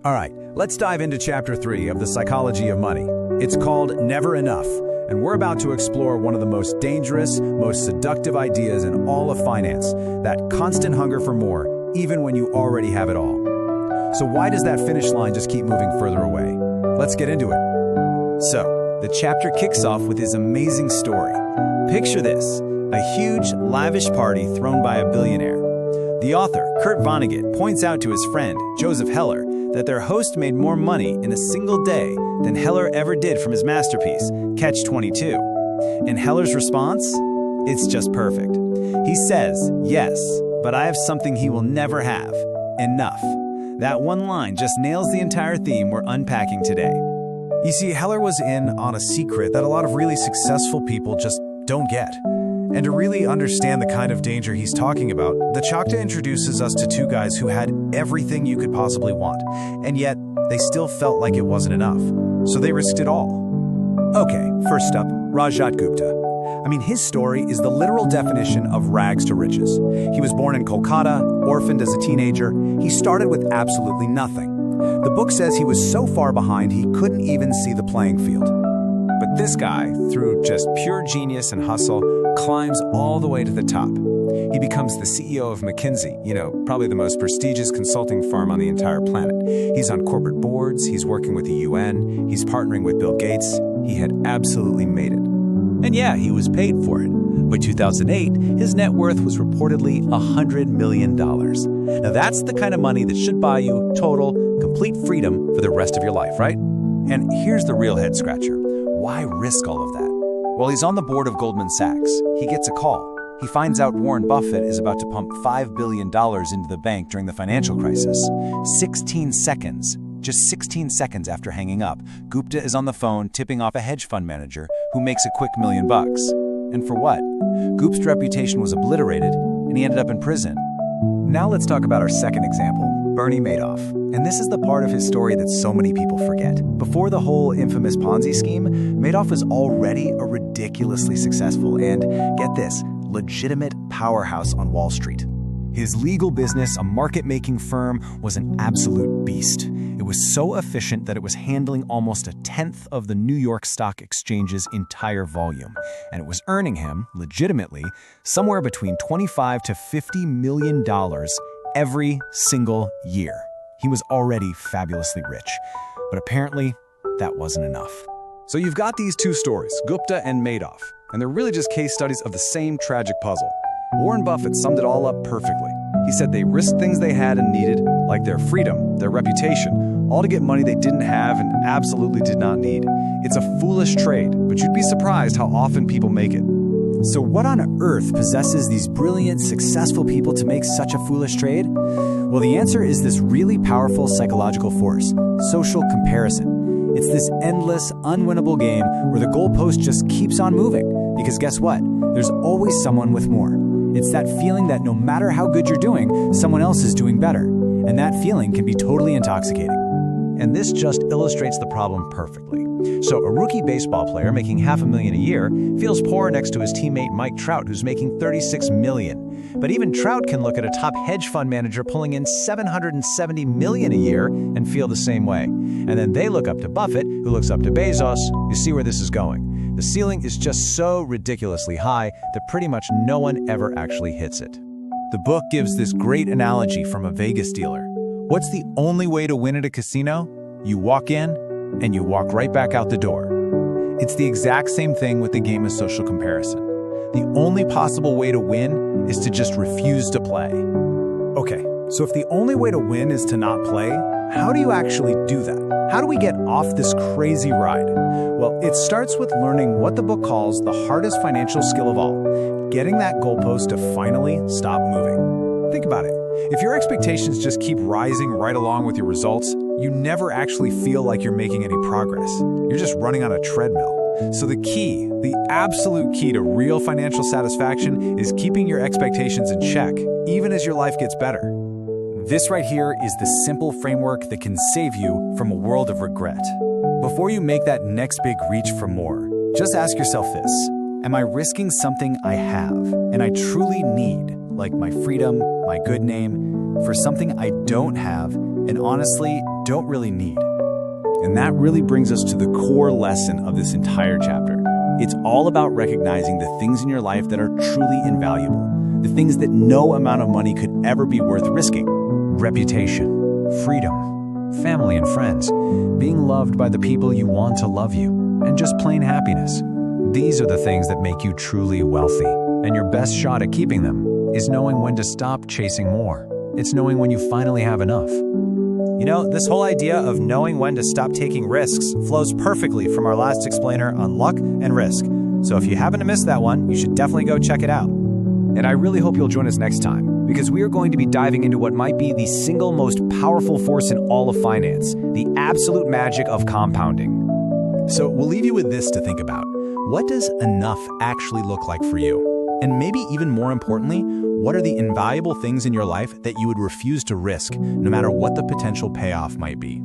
All right, let's dive into Chapter 3 of The Psychology of Money. It's called Never Enough, and we're about to explore one of the most dangerous, most seductive ideas in all of finance, that constant hunger for more, even when you already have it all. So why does that finish line just keep moving further away? Let's get into it. So, the chapter kicks off with his amazing story. Picture this, a huge, lavish party thrown by a billionaire. The author, Kurt Vonnegut, points out to his friend, Joseph Heller, that their host made more money in a single day than Heller ever did from his masterpiece, Catch-22. And Heller's response? It's just perfect. He says, yes, but I have something he will never have. Enough. That one line just nails the entire theme we're unpacking today. You see, Heller was in on a secret that a lot of really successful people just don't get. And to really understand the kind of danger he's talking about, the chapter introduces us to two guys who had everything you could possibly want, and yet they still felt like it wasn't enough. So they risked it all. Okay, first up, Rajat Gupta. I mean, his story is the literal definition of rags to riches. He was born in Kolkata, orphaned as a teenager. He started with absolutely nothing. The book says he was so far behind he couldn't even see the playing field. But this guy, through just pure genius and hustle, climbs all the way to the top. He becomes the CEO of McKinsey, probably the most prestigious consulting firm on the entire planet. He's on corporate boards, he's working with the UN, he's partnering with Bill Gates. He had absolutely made it. And yeah, he was paid for it. By 2008, his net worth was reportedly $100 million. Now that's the kind of money that should buy you total, complete freedom for the rest of your life, right? And here's the real head scratcher. Why risk all of that? Well, he's on the board of Goldman Sachs. He gets a call. He finds out Warren Buffett is about to pump $5 billion into the bank during the financial crisis. 16 seconds. Just 16 seconds after hanging up, Gupta is on the phone tipping off a hedge fund manager who makes a quick $1 million. And for what? Gupta's reputation was obliterated, and he ended up in prison. Now let's talk about our second example, Bernie Madoff. And this is the part of his story that so many people forget. Before the whole infamous Ponzi scheme, Madoff was already a ridiculously successful and, get this, legitimate powerhouse on Wall Street. His legal business, a market-making firm, was an absolute beast. It was so efficient that it was handling almost 1/10 of the New York Stock Exchange's entire volume. And it was earning him, legitimately, somewhere between $25 to $50 million every single year. He was already fabulously rich. But apparently, that wasn't enough. So you've got these two stories, Gupta and Madoff, and they're really just case studies of the same tragic puzzle. Warren Buffett summed it all up perfectly. He said they risked things they had and needed, like their freedom, their reputation, all to get money they didn't have and absolutely did not need. It's a foolish trade, but you'd be surprised how often people make it. So what on earth possesses these brilliant, successful people to make such a foolish trade? Well, the answer is this really powerful psychological force, social comparison. It's this endless, unwinnable game where the goalpost just keeps on moving. Because guess what? There's always someone with more. It's that feeling that no matter how good you're doing, someone else is doing better. And that feeling can be totally intoxicating. And this just illustrates the problem perfectly. So a rookie baseball player making $500,000 a year feels poor next to his teammate Mike Trout, who's making $36 million. But even Trout can look at a top hedge fund manager pulling in $770 million a year and feel the same way. And then they look up to Buffett, who looks up to Bezos. You see where this is going. The ceiling is just so ridiculously high that pretty much no one ever actually hits it. The book gives this great analogy from a Vegas dealer. What's the only way to win at a casino? You walk in, and you walk right back out the door. It's the exact same thing with the game of social comparison. The only possible way to win is to just refuse to play. Okay, so if the only way to win is to not play, how do you actually do that? How do we get off this crazy ride? Well, it starts with learning what the book calls the hardest financial skill of all, getting that goalpost to finally stop moving. Think about it. If your expectations just keep rising right along with your results, you never actually feel like you're making any progress. You're just running on a treadmill. So the absolute key to real financial satisfaction is keeping your expectations in check, even as your life gets better. This right here is the simple framework that can save you from a world of regret. Before you make that next big reach for more, just ask yourself this. Am I risking something I have and I truly need, like my freedom, my good name, for something I don't have and honestly don't really need. And that really brings us to the core lesson of this entire chapter. It's all about recognizing the things in your life that are truly invaluable, the things that no amount of money could ever be worth risking. Reputation, freedom, family and friends, being loved by the people you want to love you, and just plain happiness. These are the things that make you truly wealthy, and your best shot at keeping them is knowing when to stop chasing more. It's knowing when you finally have enough. You know, this whole idea of knowing when to stop taking risks flows perfectly from our last explainer on luck and risk. So if you happen to miss that one, you should definitely go check it out. And I really hope you'll join us next time, because we are going to be diving into what might be the single most powerful force in all of finance, the absolute magic of compounding. So we'll leave you with this to think about. What does enough actually look like for you? And maybe even more importantly, what are the invaluable things in your life that you would refuse to risk, no matter what the potential payoff might be?